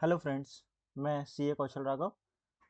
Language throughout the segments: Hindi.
हेलो फ्रेंड्स, मैं सीए कौशल राघव।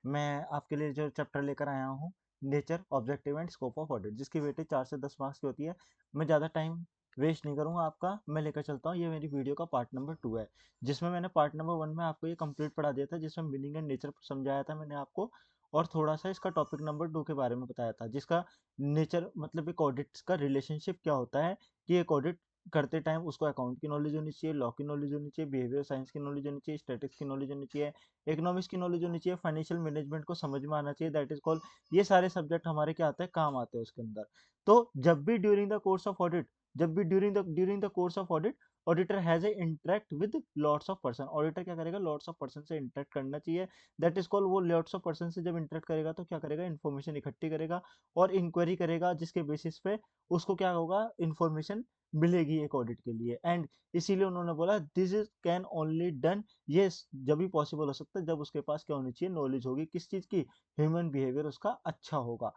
मैं आपके लिए जो चैप्टर लेकर आया हूँ, nature, objective and scope of audit, जिसकी वेटेज 4 से 10 मार्क्स की होती है। मैं ज़्यादा टाइम वेस्ट नहीं करूँगा आपका, मैं लेकर चलता हूँ। ये मेरी वीडियो का पार्ट नंबर 2 है, जिसमें मैंने पार्ट नंबर 1 में आपको ये कंप्लीट पढ़ा दिया था, जिसमें मीनिंग एंड नेचर समझाया था मैंने आपको, और थोड़ा सा इसका टॉपिक नंबर 2 के बारे में बताया था, जिसका नेचर मतलब एक ऑडिट का रिलेशनशिप क्या होता है, कि एक ऑडिट करते टाइम उसको अकाउंट की नॉलेज होनी चाहिए, लॉ की नॉलेज होनी चाहिए, बिहेवियर साइंस की नॉलेज होनी चाहिए, स्टैटिक्स की नॉलेज होनी चाहिए, इकोनॉमिक्स की नॉलेज होनी चाहिए, फाइनेंशियल मैनेजमेंट को समझ में आना चाहिए, दैट इज कॉल्ड। ये सारे सब्जेक्ट हमारे क्या आते हैं, काम आते हैं उसके अंदर। तो जब भी during the course of audit, जब भी during the course of audit, auditor has a interact with lots of person. Auditor क्या करेगा, लॉट्स ऑफ पर्सन से इंटरेक्ट करना चाहिए, दैट इज कॉल्ड। वो लॉट्स ऑफ पर्सन से जब इंटरेक्ट करेगा तो क्या करेगा, इन्फॉर्मेशन इकट्ठी करेगा और इंक्वायरी करेगा, जिसके बेसिस पे उसको क्या होगा, इन्फॉर्मेशन मिलेगी एक ऑडिट के लिए। एंड इसीलिए उन्होंने बोला this is can only done, ये जब भी पॉसिबल हो सकता है जब उसके पास क्या होनी चाहिए, नॉलेज होगी किस चीज की, ह्यूमन बिहेवियर उसका अच्छा होगा।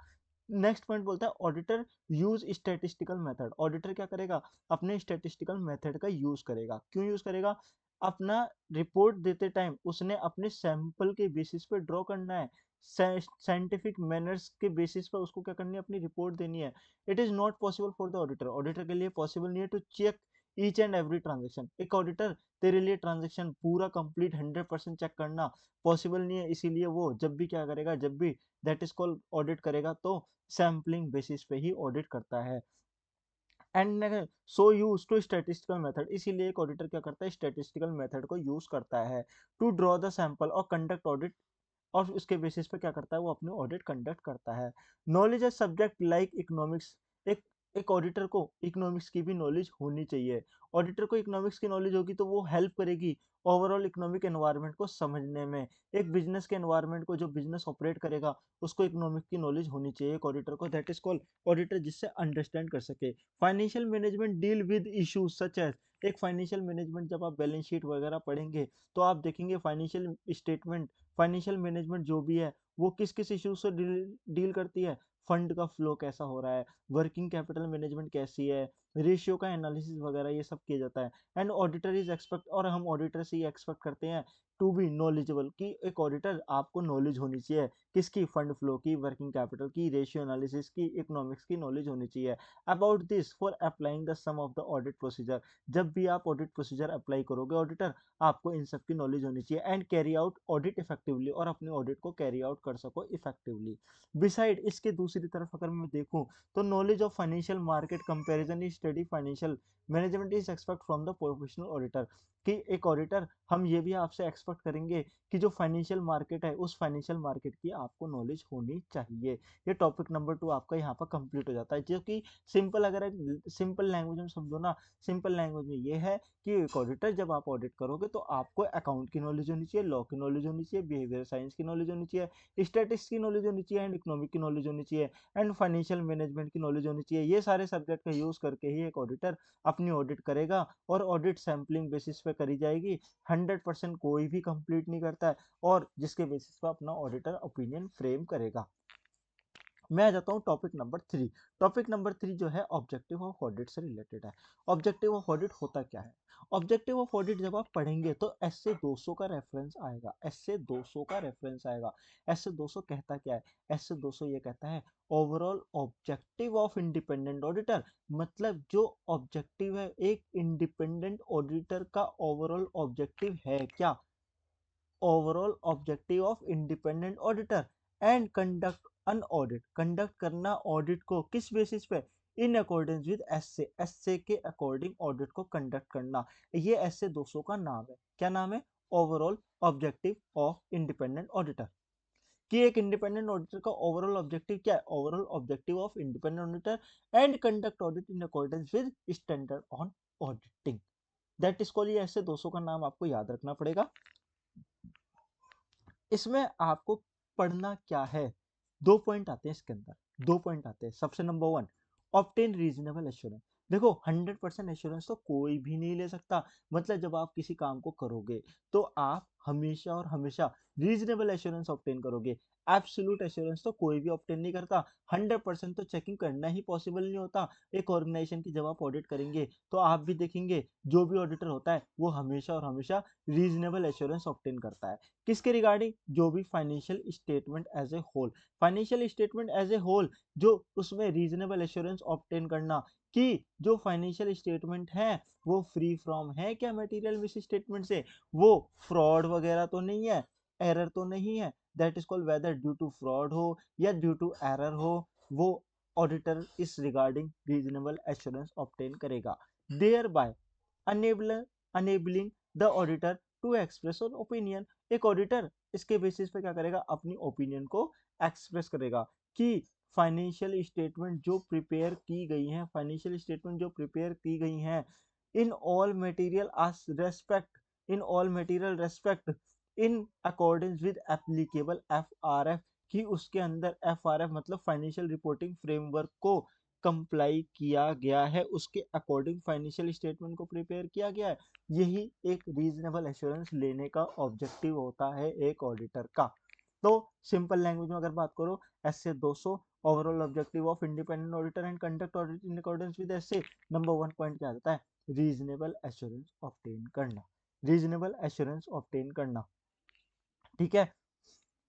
नेक्स्ट पॉइंट बोलता है auditor use statistical method. Auditor क्या करेगा, अपने स्टैटिस्टिकल मेथड का यूज करेगा। क्यों यूज करेगा, अपना रिपोर्ट देते टाइम उसने अपने सैंपल के बेसिस पे ड्रॉ करना है, साइंटिफिक मैनर्स के बेसिस पे उसको क्या करनी है, अपनी रिपोर्ट देनी है। It is not possible for the auditor, auditor के लिए पॉसिबल नहीं है to check each and every transaction. एक ऑडिटर तेरे लिए ट्रांजेक्शन पूरा कंप्लीट 100% चेक करना पॉसिबल नहीं है, इसीलिए वो जब भी क्या करेगा, जब भी दैट इज कॉल्ड ऑडिट करेगा, तो सैम्पलिंग बेसिस पे ही ऑडिट करता है। And so use to statistical method, इसीलिए एक ऑडिटर क्या करता है, स्टैटिस्टिकल मेथड को यूज करता है टू ड्रॉ द सैंपल और कंडक्ट ऑडिट, और उसके बेसिस पे क्या करता है, वो अपनी ऑडिट कंडक्ट करता है। नॉलेज है सब्जेक्ट लाइक इकोनॉमिक्स, एक एक ऑडिटर को इकोनॉमिक्स की भी नॉलेज होनी चाहिए। ऑडिटर को इकोनॉमिक्स की नॉलेज होगी तो वो हेल्प करेगी ओवरऑल इकोनॉमिक एनवायरनमेंट को समझने में। एक बिजनेस के एनवायरनमेंट को, जो बिजनेस ऑपरेट करेगा, उसको इकोनॉमिक्स की नॉलेज होनी चाहिए एक ऑडिटर को, दैट इज कॉल्ड ऑडिटर, जिससे अंडरस्टैंड कर सके। Financial management deal with issues such as, एक फाइनेंशियल मैनेजमेंट जब आप बैलेंस शीट वगैरह पढ़ेंगे तो आप देखेंगे फाइनेंशियल स्टेटमेंट, फाइनेंशियल मैनेजमेंट जो भी है वो किस किस इश्यूज से डील करती है, फंड का फ्लो कैसा हो रहा है, वर्किंग कैपिटल मैनेजमेंट कैसी है, रेशियो का एनालिसिस वगैरह, ये सब किया जाता है। एंड ऑडिटर इज एक्सपेक्ट, और हम ऑडिटर से ये एक्सपेक्ट करते हैं टू बी नॉलेजेबल, कि एक ऑडिटर आपको नॉलेज होनी चाहिए किसकी, फंड फ्लो की, वर्किंग कैपिटल की, रेशियो एनालिसिस की, इकोनॉमिक्स की नॉलेज होनी चाहिए। About this for applying the some of the audit procedure, जब भी आप ऑडिट प्रोसीजर अप्लाई करोगे ऑडिटर, आपको इन सब की नॉलेज होनी चाहिए। And carry out audit effectively, और अपने ऑडिट को कैरी आउट कर सको इफेक्टिवली। बिसाइड इसके दूसरी तरफ अगर मैं देखूं, तो knowledge of financial market comparison is study financial management is expect from the professional auditor, कि एक ऑडिटर, हम ये भी आपसे एक्सपेक्ट करेंगे कि जो फाइनेंशियल मार्केट है उस फाइनेंशियल मार्केट की आपको नॉलेज होनी चाहिए। ये टॉपिक नंबर 2 आपका यहाँ पर कंप्लीट हो जाता है, जो कि सिंपल, अगर सिंपल लैंग्वेज में समझो ना, सिंपल लैंग्वेज में ये है कि एक ऑडिटर, जब आप ऑडिट करोगे तो आपको अकाउंट की नॉलेज होनी चाहिए, लॉ की नॉलेज होनी चाहिए, बिहेवियर साइंस की नॉलेज होनी चाहिए, स्टैटिस्टिक्स की नॉलेज होनी चाहिए, एंड इकोनॉमिक की नॉलेज होनी चाहिए, एंड फाइनेंशियल मैनेजमेंट की नॉलेज होनी चाहिए। ये सारे सब्जेक्ट का यूज करके ही एक ऑडिटर अपनी ऑडिट करेगा, और ऑडिट सैम्पलिंग बेसिस पे करी जाएगी। 100% कोई भी कंप्लीट नहीं करता है, और जिसके बेसिस पे अपना ऑडिटर ओपिनियन फ्रेम करेगा। मैं आ जाता हूँ टॉपिक नंबर 3। टॉपिक नंबर 3 जो है ऑब्जेक्टिव ऑफ ऑडिट से रिलेटेड है। ऑब्जेक्टिव ऑफ ऑडिट होता क्या है, ऑब्जेक्टिव ऑफ ऑडिट जब आप पढ़ेंगे तो एसए 200 का रेफरेंस आएगा, एसए 200 का रेफरेंस आएगा। एसए 200 कहता क्या है, एसए 200 ये कहता है overall objective of independent auditor, मतलब जो ऑब्जेक्टिव है एक इंडिपेंडेंट ऑडिटर का, ओवरऑल ऑब्जेक्टिव है क्या, overall objective of independent auditor, and conduct an audit, conduct करना ऑडिट को किस बेसिस पे, in accordance with SA, SA के अकॉर्डिंग ऑडिट को कंडक्ट करना। ये एसए 200 का नाम है, क्या नाम है, overall objective of independent auditor. कि एक इंडिपेंडेंट ऑडिटर का ओवरऑल ऑब्जेक्टिव क्या है, overall objective of independent auditor and conduct audit in accordance with standard on auditing, that is called. ये एसए 200 का नाम आपको याद रखना पड़ेगा। इसमें आपको पढ़ना क्या है, 2 पॉइंट आते हैं इसके अंदर, 2 पॉइंट आते हैं। सबसे नंबर 1, ऑब्टेन रीजनेबल एश्योरेंस। देखो 100% एश्योरेंस तो कोई भी नहीं ले सकता, मतलब जब आप किसी काम को करोगे तो आप हमेशा और हमेशा रीजनेबल एश्योरेंस ऑब्टेन करोगे। एब्सोल्यूट एश्योरेंस तो कोई भी ऑब्टेन नहीं करता, 100% तो चेकिंग करना ही पॉसिबल नहीं होता एक ऑर्गेनाइजेशन की। जब आप ऑडिट करेंगे तो आप भी देखेंगे जो भी ऑडिटर होता है वो हमेशा और हमेशा रीजनेबल एश्योरेंस ऑब्टेन करता है। किसके रिगार्डिंग? जो भी financial statement as a whole, financial statement as a whole, जो उसमें रीजनेबल एश्योरेंस ऑब्टेन करना कि जो फाइनेंशियल स्टेटमेंट है वो फ्री फ्रॉम है क्या मटेरियल मिस स्टेटमेंट से, वो फ्रॉड वगैरह तो नहीं है, एरर तो नहीं है। That is called whether due to fraud हो या ड्यू टू एरर हो, वो ऑडिटर इस रिगार्डिंग रीजनेबल एश्योरेंस ऑब्टेन करेगा, thereby enabling the auditor to express on opinion. एक ऑडिटर इसके बेसिस पे क्या करेगा? अपनी ओपिनियन को एक्सप्रेस करेगा कि फाइनेंशियल स्टेटमेंट जो प्रिपेयर की गई हैं, फाइनेंशियल स्टेटमेंट जो प्रिपेयर की गई हैं in all material respect, in all material respect in accordance with applicable FRF, कि उसके अंदर एफआरएफ मतलब फाइनेंशियल रिपोर्टिंग फ्रेमवर्क को कंप्लाई किया गया है, उसके अकॉर्डिंग फाइनेंशियल स्टेटमेंट को प्रिपेयर किया गया है। यही एक रीजनेबल एश्योरेंस लेने का ऑब्जेक्टिव होता है एक ऑडिटर का। तो सिंपल लैंग्वेज में अगर बात करो, SA 200 overall objective of independent auditor and conduct audit in accordance with SA, number 1 point क्या आता है? रीजनेबल एश्योरेंस ऑब्टेन करना, रीजनेबल एश्योरेंस ऑब्टेन करना, ठीक है।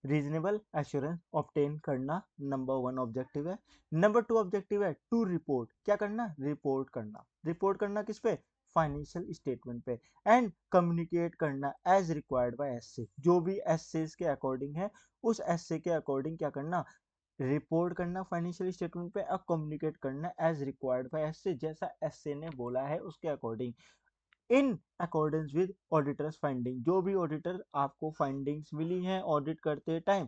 रीजनेबल एश्योरेंस ऑब्टेन करना नंबर 1 ऑब्जेक्टिव है। नंबर 2 ऑब्जेक्टिव है टू रिपोर्ट, क्या करना? रिपोर्ट करना। रिपोर्ट करना किस पे? फाइनेंशियल स्टेटमेंट पे। एंड कम्युनिकेट करना एज रिक्वायर्ड बाय एसए, जो भी एसए के अकॉर्डिंग है उस एसए के अकॉर्डिंग क्या करना? रिपोर्ट करना फाइनेंशियल स्टेटमेंट पे, अब कम्युनिकेट करना एज रिक्वायर्ड बाय एसए, जैसा एसए ने बोला है उसके according, in accordance with auditors finding. जो भी ऑडिटर आपको फाइंडिंग्स मिली हैं ऑडिट करते टाइम,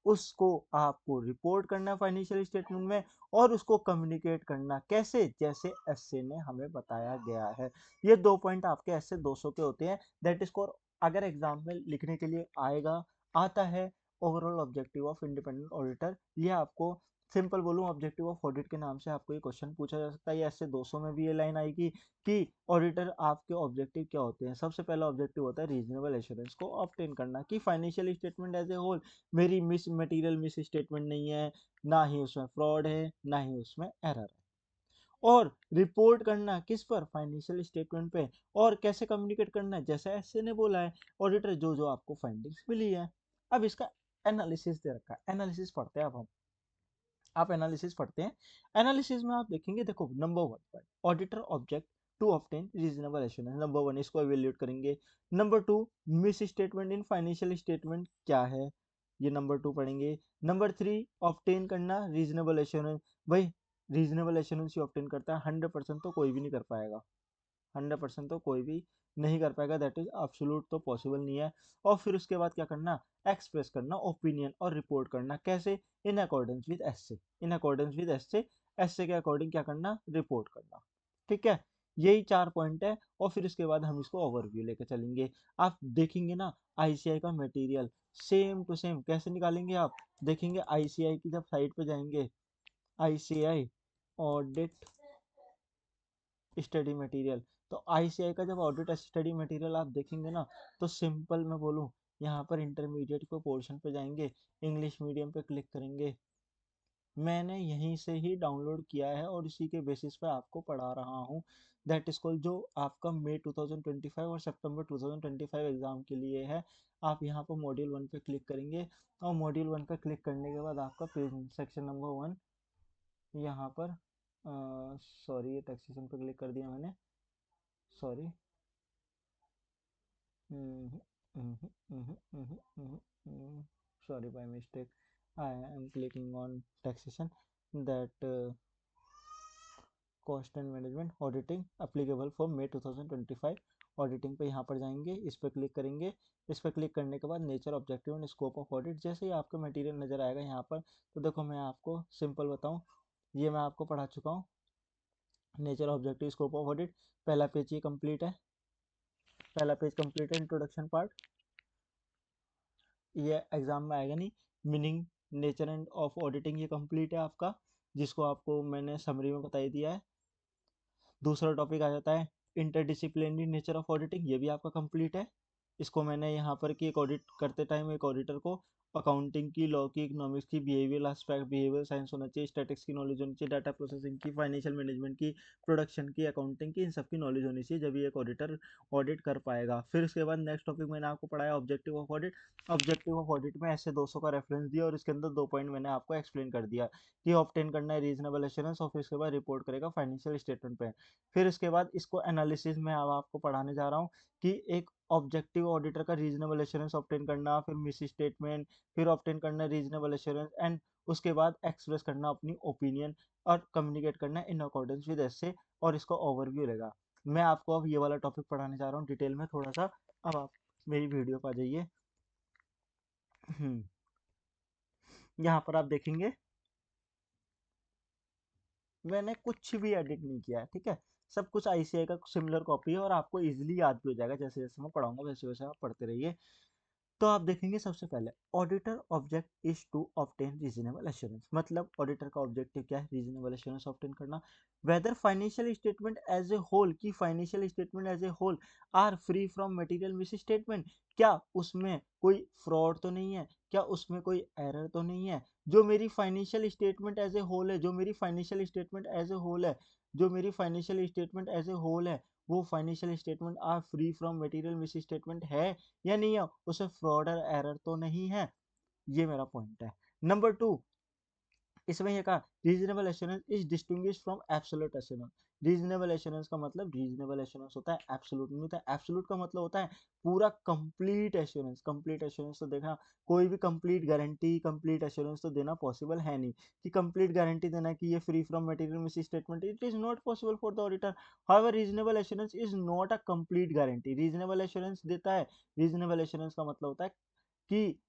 उसको आपको रिपोर्ट करना फाइनेंशियल स्टेटमेंट में, और उसको कम्युनिकेट करना कैसे? जैसे एसए ने हमें बताया गया है। ये 2 पॉइंट आपके एसए 200 के होते हैं। दैट इज कोर अगर एग्जाम में लिखने के लिए आएगा, आता है overall objective of independent auditor, ये आपको सिंपल बोलूं ऑब्जेक्टिव ऑफ ऑडिट के नाम से आपको ये क्वेश्चन पूछा जा सकता है। ये एसए 200 में भी ये लाइन आएगी कि ऑडिटर आपके ऑब्जेक्टिव क्या होते हैं। सबसे पहला ऑब्जेक्टिव होता है रीजनेबल एश्योरेंस को ऑब्टेन करना, कि financial statement as a whole मेरी मटेरियल मिस स्टेटमेंट नहीं है, ना ही उसमें फ्रॉड है, ना ही उसमें एरर है। और रिपोर्ट करना किस पर? फाइनेंशियल स्टेटमेंट पे। और कैसे कम्युनिकेट करना है? जैसा एसए ने बोला है, ऑडिटर जो जो आपको फाइंडिंग्स मिली है। अब इसका एनालिसिस दे रखा है, एनालिसिस पढ़ते हैं अब हम। आप एनालिसिस पढ़ते हैं, एनालिसिस में आप देखेंगे, देखो number 1 point, auditor object to obtain reasonable assurance, number 1 इसको एवेल्यूएट करेंगे। Number 2 misstatement in financial statement क्या है, ये नंबर 2 पढ़ेंगे। नंबर 3 ऑब्टेन करना रीजनेबल एश्योरेंस, भाई रीजनेबल एश्योरेंस ही ऑब्टेन करता है, 100% तो कोई भी नहीं कर पाएगा, 100% तो कोई भी नहीं कर पाएगा, दैट इज एब्सोल्यूट तो पॉसिबल नहीं है। और फिर उसके बाद क्या करना? एक्सप्रेस करना ओपिनियन और रिपोर्ट करना, कैसे? In accordance with SA, in accordance with SA, SA के अकॉर्डिंग क्या करना? रिपोर्ट करना, ठीक है। यही 4 पॉइंट है। और फिर इसके बाद हम इसको ओवरव्यू लेके चलेंगे। आप देखेंगे ना आईसीआई का मटेरियल सेम टू सेम कैसे निकालेंगे आप? देखेंगे आईसीआई की जब साइट पे जाएंगे, आईसीआई ऑडिट स्टडी मटेरियल, तो आईसीआई का जब ऑडिट स्टडी मटेरियल आप देखेंगे ना, तो सिंपल मैं बोलूँ, यहाँ पर इंटरमीडिएट को पोर्शन पे जाएंगे, इंग्लिश मीडियम पे क्लिक करेंगे। मैंने यहीं से ही डाउनलोड किया है और इसी के बेसिस पे आपको पढ़ा रहा हूँ। दैट इज कॉल्ड, जो आपका मई 2025 और सितंबर 2025 एग्जाम के लिए है। आप यहाँ पर मॉड्यूल 1 पे क्लिक करेंगे, और मॉड्यूल 1 पे क्लिक करने के बाद आपका पेज सेक्शन नंबर 1 यहाँ पर, सॉरी ये टैक्सेशन पे क्लिक कर दिया मैंने, sorry, sorry by mistake, I am clicking on taxation, that cost and management auditing applicable for May 2025 auditing पे यहाँ पर जाएंगे, इस पर क्लिक करेंगे। इस पर क्लिक करने के बाद nature objective and scope of audit, जैसे ही आपका मटेरियल नजर आएगा यहाँ पर, तो देखो मैं आपको सिंपल बताऊँ, ये मैं आपको पढ़ा चुका हूँ। Nature objective scope of audit, पहला पेज ये कंप्लीट है, पहला पेज कंप्लीट है, इंट्रोडक्शन पार्ट, ये एग्जाम में आएगा नहीं। Meaning, nature end of auditing ये कंप्लीट है आपका, जिसको आपको मैंने समरी में बता ही दिया है। दूसरा टॉपिक आ जाता है इंटरडिसिप्लिनरी नेचर ऑफ ऑडिटिंग, ये भी आपका कंप्लीट है। इसको मैंने यहाँ पर कि एक ऑडिट करते टाइम एक ऑडिटर को अकाउंटिंग की, लॉ की, इकोनॉमिक्स की, बिहेवियरल एस्पेक्ट, बिहेवियर साइंस होना चाहिए, स्टैटिक्स की नॉलेज होनी चाहिए, डाटा प्रोसेसिंग की, फाइनेंशियल मैनेजमेंट की, प्रोडक्शन की, अकाउंटिंग की, इन सब की नॉलेज होनी चाहिए, जब ये एक ऑडिटर ऑडिट कर पाएगा। फिर उसके बाद नेक्स्ट टॉपिक मैंने आपको पढ़ाया objective of audit. Objective of audit में ऐसे 200 का रेफरेंस दिया और इसके अंदर 2 पॉइंट मैंने आपको एक्सप्लेन कर दिया कि ऑब्टेन करना है रीजनेबल एश्योरेंस और फिर उसके बाद रिपोर्ट करेगा फाइनेंशियल स्टेटमेंट पे। फिर उसके बाद इसको एनालिसिस में अब आपको पढ़ाने जा रहा हूँ कि एक ऑब्जेक्टिव ऑडिटर का रीजनेबल एश्योरेंस ऑब्टेन करना, फिर मिस स्टेटमेंट, फिर ऑब्टेन करना रीजनेबल एश्योरेंस एंड उसके बाद एक्सप्रेस करना अपनी ओपिनियन और कम्युनिकेट करना इन अकॉर्डेंस विद एसे, और इसका ओवरव्यू रहेगा। मैं आपको अब ये वाला टॉपिक पढ़ाने जा रहा हूँ डिटेल में थोड़ा सा। अब आप मेरी वीडियो पर आ जाइए। यहाँ पर आप देखेंगे मैंने कुछ भी एडिट नहीं किया है, ठीक है। सब कुछ आईसीआई का सिमिलर कॉपी है और आपको इजीली याद भी हो जाएगा, जैसे जैसे मैं पढ़ाऊंगा वैसे वैसे आप पढ़ते रहिए। तो आप देखेंगे सबसे पहले auditor object is to obtain reasonable assurance, मतलब ऑडिटर का ऑब्जेक्टिव क्या है, रीजनेबल एश्योरेंस ऑब्टेन करना। Whether financial statement as a whole, की financial statement as a whole are free from material misstatement, क्या उसमें कोई फ्रॉड तो नहीं है, क्या उसमें कोई एरर तो नहीं है। जो मेरी financial statement as a whole है, जो मेरी financial statement as a whole है, जो मेरी financial statement as a whole है, वो financial statement are free from material misstatement है या नहीं है, उसे फ्रॉड और एरर तो नहीं है। ये मेरा पॉइंट है। नंबर 2, इसमें ये कहा reasonable assurance is distinguish from absolute assurance. Reasonable assurance का मतलब रीजनेबल एश्योरेंस होता है, एब्सोल्यूट नहीं होता। एब्सोल्यूट का मतलब होता है पूरा कंप्लीट एश्योरेंस। कंप्लीट एश्योरेंस तो देखा, कोई भी कंप्लीट गारंटी, कंप्लीट एश्योरेंस तो देना पॉसिबल है नहीं कि कंप्लीट गारंटी देना कि ये free from material miss statement, it is not possible for the auditor. However reasonable assurance is not a complete guarantee. Reasonable assurance देता है, रीजनेबल एश्योरेंस का मतलब होता है कि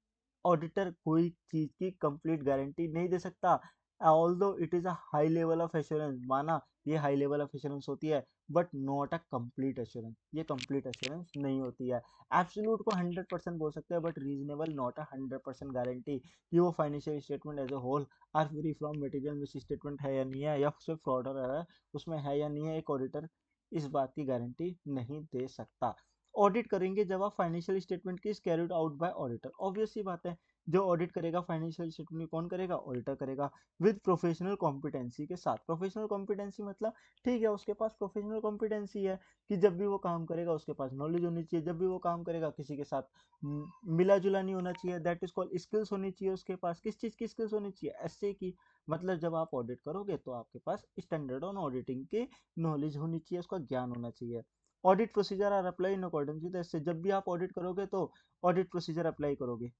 ऑडिटर कोई चीज की कंप्लीट गारंटी नहीं दे सकता। Although it is a high level of assurance, माना ये हाई लेवल ऑफ एश्योरेंस होती है, but not a complete assurance, ये कंप्लीट एश्योरेंस नहीं होती है। एब्सोल्यूट को 100% बोल सकते हैं, but reasonable not a 100% guarantee कि वो financial statement as a whole are free from material misstatement है या नहीं है, या उसमें फ्रॉड है उसमें है या नहीं है, एक ऑडिटर इस बात की गारंटी नहीं दे सकता। ऑडिट करेंगे जब आप फाइनेंशियल स्टेटमेंट की carried out by auditor, obvious सी बात है, जो ऑडिट करेगा फाइनेंशियल स्टेटमेंट कौन करेगा, ऑडिटर करेगा, विद प्रोफेशनल कॉम्पिटेंसी के साथ। प्रोफेशनल कॉम्पिटेंसी मतलब ठीक है उसके पास प्रोफेशनल कॉम्पिटेंसी है कि जब भी वो काम करेगा उसके पास नॉलेज होनी चाहिए, जब भी वो काम करेगा किसी के साथ मिला जुला नहीं होना चाहिए, दैट इज कॉल्ड स्किल्स होनी चाहिए उसके पास। किस चीज की स्किल्स होनी चाहिए, एसए की। मतलब जब आप ऑडिट करोगे तो आपके पास स्टैंडर्ड ऑन ऑडिटिंग की नॉलेज होनी चाहिए, उसका ज्ञान होना चाहिए। Audit procedure are apply in accordance with SA, जब भी आप ऑडिट करोगे तो ऑडिट प्रोसीजर अप्लाई करोगे।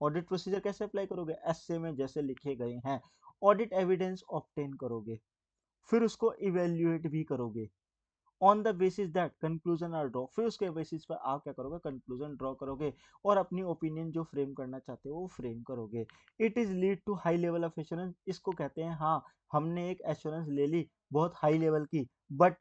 ऑडिट प्रोसीजर कैसे अप्लाई करोगे, एसए में जैसे लिखे गए हैं। ऑडिट एविडेंस ऑब्टेन करोगे, फिर उसको इवेल्युएट भी करोगे, on the basis that conclusion are draw, फिर उसके बेसिस पर आप क्या करोगे, कंक्लूजन ड्रॉ करोगे और अपनी ओपिनियन जो फ्रेम करना चाहते हो वो फ्रेम करोगे। It is lead to high level of assurance, इसको कहते हैं हाँ हमने एक एश्योरेंस ले ली बहुत हाई लेवल की, बट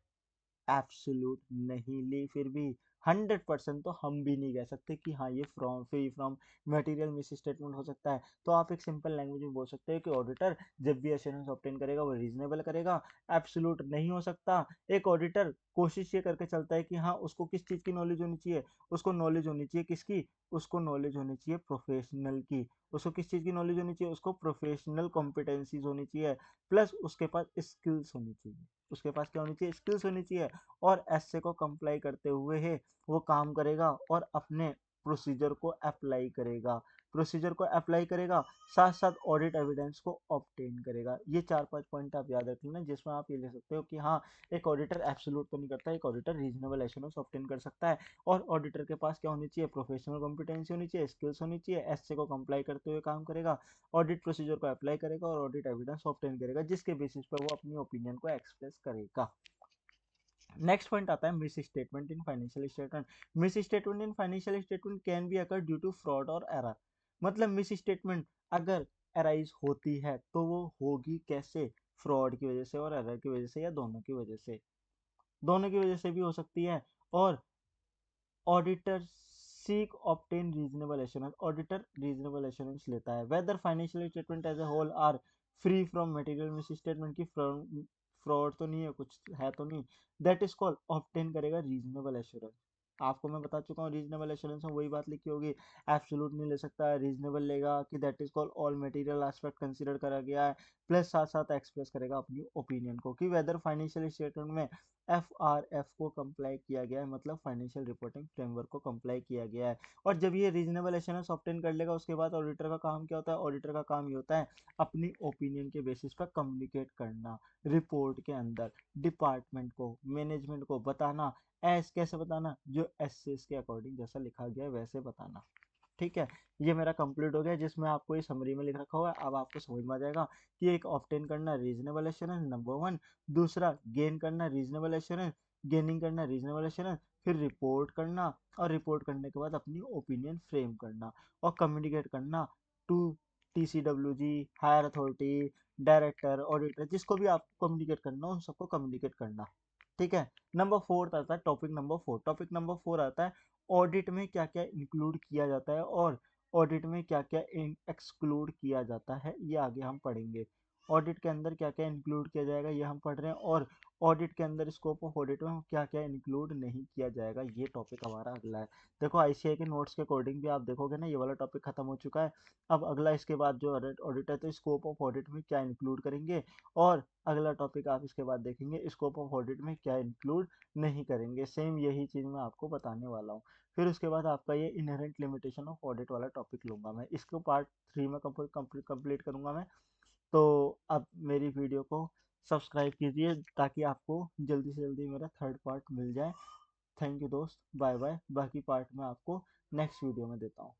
एब्सोल्यूट नहीं ली। फिर भी 100% तो हम भी नहीं कह सकते कि हाँ ये from free from material miss statement हो सकता है। तो आप एक सिंपल लैंग्वेज में बोल सकते हैं कि ऑडिटर जब भी एश्योरेंस ऑब्टेन करेगा वो रीजनेबल करेगा, एब्सोल्यूट नहीं हो सकता। एक ऑडिटर कोशिश ये करके चलता है कि हाँ उसको किस चीज़ की नॉलेज होनी चाहिए, उसको नॉलेज होनी चाहिए किसकी, उसको नॉलेज होनी चाहिए प्रोफेशनल की। उसको किस चीज़ की नॉलेज होनी चाहिए, उसको प्रोफेशनल कॉम्पिटेंसीज होनी चाहिए, प्लस उसके पास स्किल्स होनी चाहिए। उसके पास क्या होनी चाहिए, स्किल्स होनी चाहिए। और एसए को कंप्लाई करते हुए है वो काम करेगा और अपने प्रोसीजर को अप्लाई करेगा, प्रोसीजर को अप्लाई करेगा, साथ साथ ऑडिट एविडेंस को ऑब्टेन करेगा। ये 4-5 पॉइंट आप याद रख लेना, जिसमें आप ये ले सकते हो कि हाँ एक ऑडिटर एब्सोल्यूट तो नहीं करता, एक ऑडिटर रीजनेबल एश्योरेंस ऑब्टेन कर सकता है। और ऑडिटर के पास क्या होनी चाहिए, प्रोफेशनल कॉम्पिटेंसी होनी चाहिए, स्किल्स होनी चाहिए, एसए को कंप्लाई करते हुए काम करेगा, ऑडिट प्रोसीजर को अप्लाई करेगा और ऑडिट एविडेंस ऑब्टेन करेगा, जिसके बेसिस पर वो अपनी ओपिनियन को एक्सप्रेस करेगा। नेक्स्ट पॉइंट आता है misstatement in financial statement. Misstatement in financial statement can be occur due to fraud और एरर, मतलब मिस स्टेटमेंट अगर एराइज होती है तो वो होगी कैसे, फ्रॉड की वजह से और एरर की वजह से, या दोनों की वजह से, दोनों की वजह से भी हो सकती है। और auditor seek obtain reasonable assurance, auditor reasonable assurance लेता है whether financial statement as a whole are free from material misstatement की फ्रॉड तो नहीं है, कुछ है तो नहीं, दैट इज कॉल्ड ऑब्टेन करेगा रीजनेबल एश्योरेंस। आपको मैं बता चुका हूँ रीजनेबल एश्योरेंस में वही बात लिखी होगी, एब्सोल्यूट नहीं ले सकता, रीजनेबल लेगा कि that is called all material aspect consider करा गया है, प्लस साथ साथ एक्सप्रेस करेगा अपनी ओपिनियन को कि वेदर फाइनेंशियल स्टेटमेंट में FRF को कंप्लाई किया गया है, मतलब फाइनेंशियल रिपोर्टिंग फ्रेमवर्क को कंप्लाई किया गया है। और जब ये रीजनेबल एश्योरेंस ऑब्टेन कर लेगा उसके बाद ऑडिटर का काम क्या होता है, ऑडिटर का काम ये होता है अपनी ओपिनियन के बेसिस पर कम्युनिकेट करना रिपोर्ट के अंदर डिपार्टमेंट को, मैनेजमेंट को बताना, एस कैसे बताना, जो एस के अकॉर्डिंग जैसा लिखा गया है वैसे बताना। ठीक है, ये मेरा कंप्लीट हो गया जिसमें आपको ये समरी में लिख रखा हुआ है। अब आपको समझ में आ जाएगा कि एक ऑब्टेन करना रीजनेबल एश्योरेंस नंबर 1, दूसरा गेन करना रीजनेबल एश्योरेंस, गेनिंग करना रीजनेबल एश्योरेंस, फिर रिपोर्ट करना, और रिपोर्ट करने के बाद अपनी ओपिनियन फ्रेम करना और कम्युनिकेट करना to TCWG, higher authority, director, auditor, जिसको भी आपको कम्युनिकेट करना उन सबको कम्युनिकेट करना। ठीक है, नंबर 4 आता है टॉपिक नंबर 4। टॉपिक नंबर 4 आता है ऑडिट में क्या क्या इंक्लूड किया जाता है और ऑडिट में क्या क्या एक्सक्लूड किया जाता है, ये आगे हम पढ़ेंगे। ऑडिट के अंदर क्या क्या इंक्लूड किया जाएगा ये हम पढ़ रहे हैं, और ऑडिट के अंदर स्कोप ऑफ ऑडिट में क्या क्या इंक्लूड नहीं किया जाएगा ये टॉपिक हमारा अगला है। देखो ICAI के नोट्स के अकॉर्डिंग भी आप देखोगे ना, ये वाला टॉपिक खत्म हो चुका है। अब अगला इसके बाद जो ऑडिट है तो स्कोप ऑफ ऑडिट में क्या इंक्लूड करेंगे, और अगला टॉपिक आप इसके बाद देखेंगे स्कोप ऑफ ऑडिट में क्या इंक्लूड नहीं करेंगे। सेम यही चीज़ मैं आपको बताने वाला हूँ। फिर उसके बाद आपका ये इनहेरेंट लिमिटेशन ऑफ ऑडिट वाला टॉपिक लूंगा मैं, इसको पार्ट 3 में कंप्लीट करूंगा मैं। तो अब मेरी वीडियो को सब्सक्राइब कीजिए ताकि आपको जल्दी से जल्दी मेरा थर्ड पार्ट मिल जाए। थैंक यू दोस्त, बाय बाय। बाकी पार्ट मैं आपको नेक्स्ट वीडियो में देता हूँ।